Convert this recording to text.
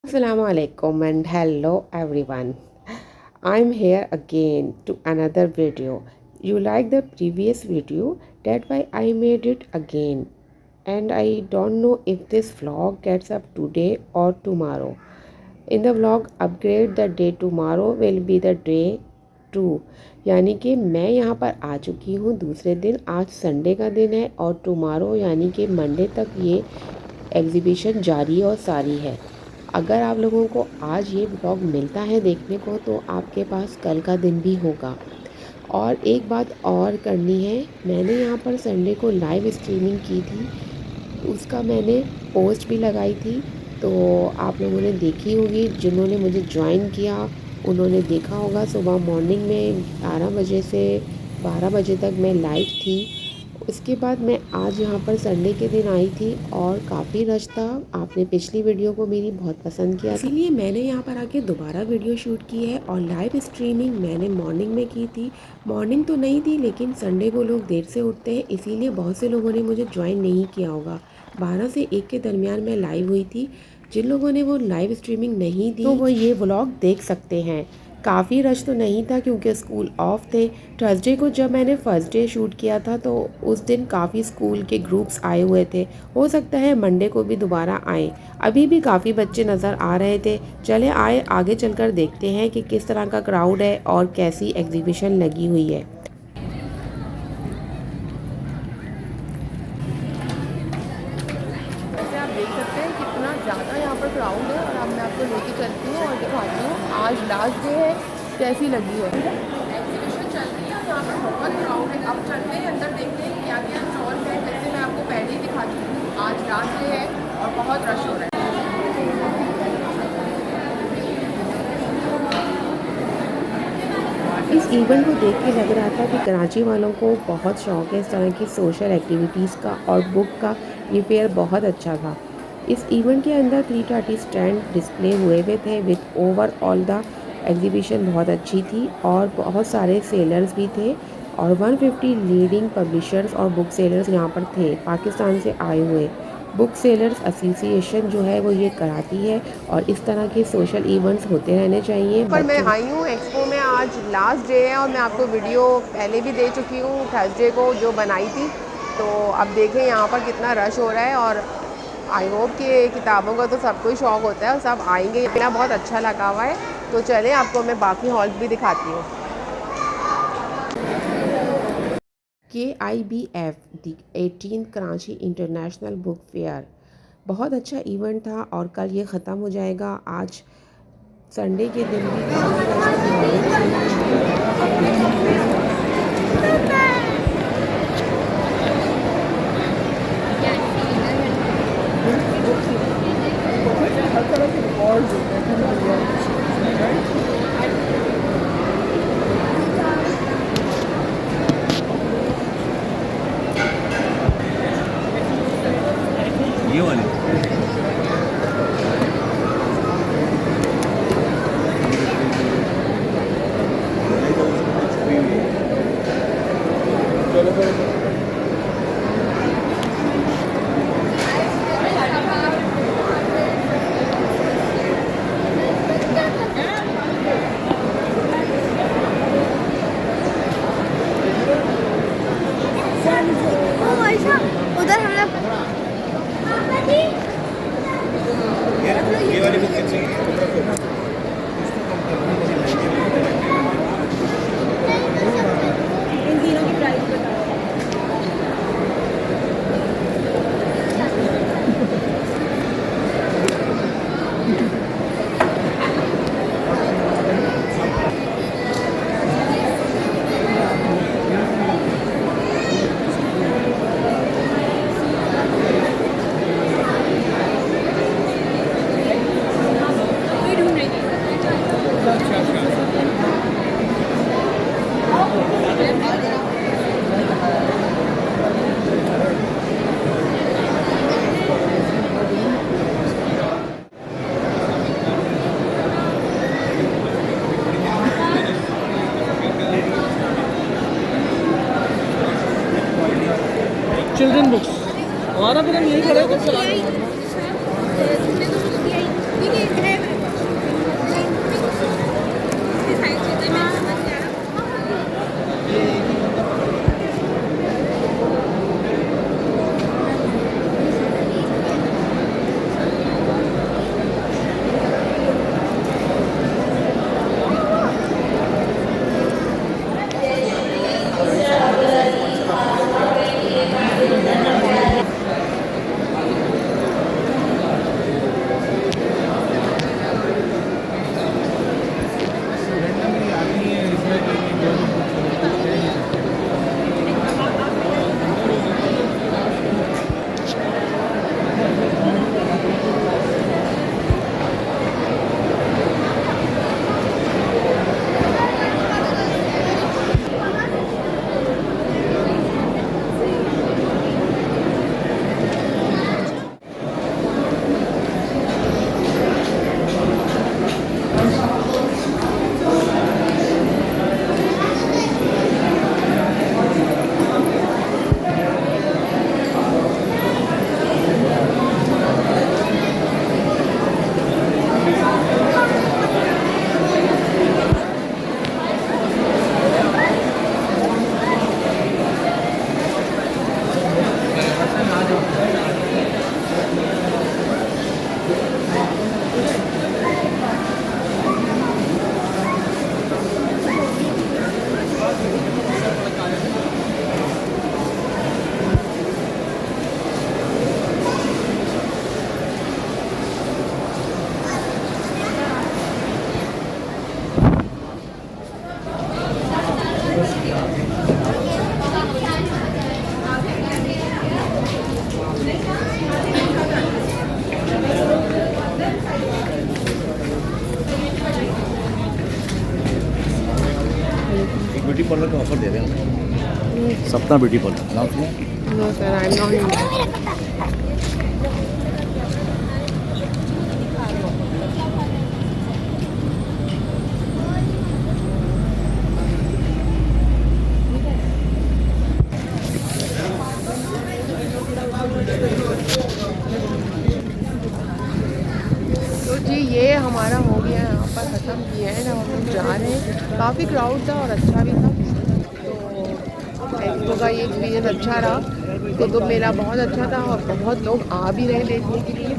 Assalamu alaikum and hello everyone. I'm here again to another video. You like the previous video, that's why I made it again. And I don't know if this vlog gets up today or tomorrow. In the vlog upgrade the day tomorrow will be the day 2 यानी कि मैं यहाँ पर आ चुकी हूँ दूसरे दिन। आज संडे का दिन है और टुमारो यानी कि मंडे तक ये एग्ज़िबिशन जारी और सारी है। अगर आप लोगों को आज ये ब्लॉग मिलता है देखने को तो आपके पास कल का दिन भी होगा। और एक बात और करनी है, मैंने यहाँ पर संडे को लाइव स्ट्रीमिंग की थी, उसका मैंने पोस्ट भी लगाई थी, तो आप लोगों ने देखी होगी। जिन्होंने मुझे ज्वाइन किया उन्होंने देखा होगा। सुबह मॉर्निंग में 11 बजे से 12 बजे तक मैं लाइव थी। उसके बाद मैं आज यहाँ पर संडे के दिन आई थी और काफ़ी रश था। आपने पिछली वीडियो को मेरी बहुत पसंद किया, इसीलिए मैंने यहाँ पर आके दोबारा वीडियो शूट की है। और लाइव स्ट्रीमिंग मैंने मॉर्निंग में की थी। मॉर्निंग तो नहीं थी लेकिन संडे को लोग देर से उठते हैं, इसीलिए बहुत से लोगों ने मुझे ज्वाइन नहीं किया होगा। 12 से 1 के दरमियान मैं लाइव हुई थी। जिन लोगों ने वो लाइव स्ट्रीमिंग नहीं दी तो वो ये व्लॉग देख सकते हैं। काफ़ी रश तो नहीं था क्योंकि स्कूल ऑफ थे। थर्सडे को जब मैंने फर्स्ट डे शूट किया था तो उस दिन काफ़ी स्कूल के ग्रुप्स आए हुए थे। हो सकता है मंडे को भी दोबारा आए। अभी भी काफ़ी बच्चे नज़र आ रहे थे। चले आए आगे चलकर देखते हैं कि किस तरह का क्राउड है और कैसी एग्जीबिशन लगी हुई है। आप देख सकते हैं कितना ज़्यादा यहाँ पर क्राउड है। और अब मैं आपको लेके चलती हूँ और दिखाती हूँ आज लास्ट डे है, कैसी लगी है। एग्जीबिशन चल रही है, यहाँ पर बहुत क्राउड है। अब चलते हैं अंदर, देखते हैं क्या क्या स्टॉल है। जैसे मैं आपको पहले ही दिखा चुकी हूँ, आज लास्ट डे है और बहुत रश हो रहा है। इस इवेंट को देख के लग रहा था कि कराची वालों को बहुत शौक़ है इस तरह की सोशल एक्टिविटीज़ का, और बुक का ये फेयर बहुत अच्छा था। इस इवेंट के अंदर 330 स्टैंड डिस्प्ले हुए थे विद ओवरऑल द एग्जीबिशन बहुत अच्छी थी और बहुत सारे सेलर्स भी थे। और 150 लीडिंग पब्लिशर्स और बुक सेलर्स यहाँ पर थे, पाकिस्तान से आए हुए। बुक सेलर्स एसोसिएशन जो है वो ये कराती है और इस तरह के सोशल इवेंट्स होते रहने चाहिए। पर मैं आई हूँ एक्सपो में, आज लास्ट डे है और मैं आपको वीडियो पहले भी दे चुकी हूँ थर्सडे को जो बनाई थी। तो अब देखें यहाँ पर कितना रश हो रहा है। और आई होप कि किताबों का तो सबको ही शौक़ होता है और सब आएंगे। मेरा बहुत अच्छा लगा हुआ है। तो चलें आपको मैं बाकी हॉल्स भी दिखाती हूँ। KIBF दी 18 कराची इंटरनेशनल बुक फेयर बहुत अच्छा इवेंट था और कल ये ख़त्म हो जाएगा। आज संडे के दिन भी ये वाले उधर हम लोग ये वाली बुक कैसी है? इन तीनों की प्राइस बताओ। चिल्ड्रन बुक्स हमारा फिर हम यही करें तो चला तुमने तो मुझे दिया ही। ठीक है एक ब्यूटी पार्लर का ऑफर दे रहे हैं। सपना ब्यूटी पार्लर नाम सुना? No sir, I am not. तो जी ये हमारा हो गया यहाँ पर ख़त्म किया है। अब हम जा रहे हैं। काफ़ी क्राउड था और अच्छा भी था। तो एक्सपो का ये एक्सपीरियंस अच्छा रहा। तो मेरा बहुत अच्छा था और बहुत लोग आ भी रहे देखने के लिए।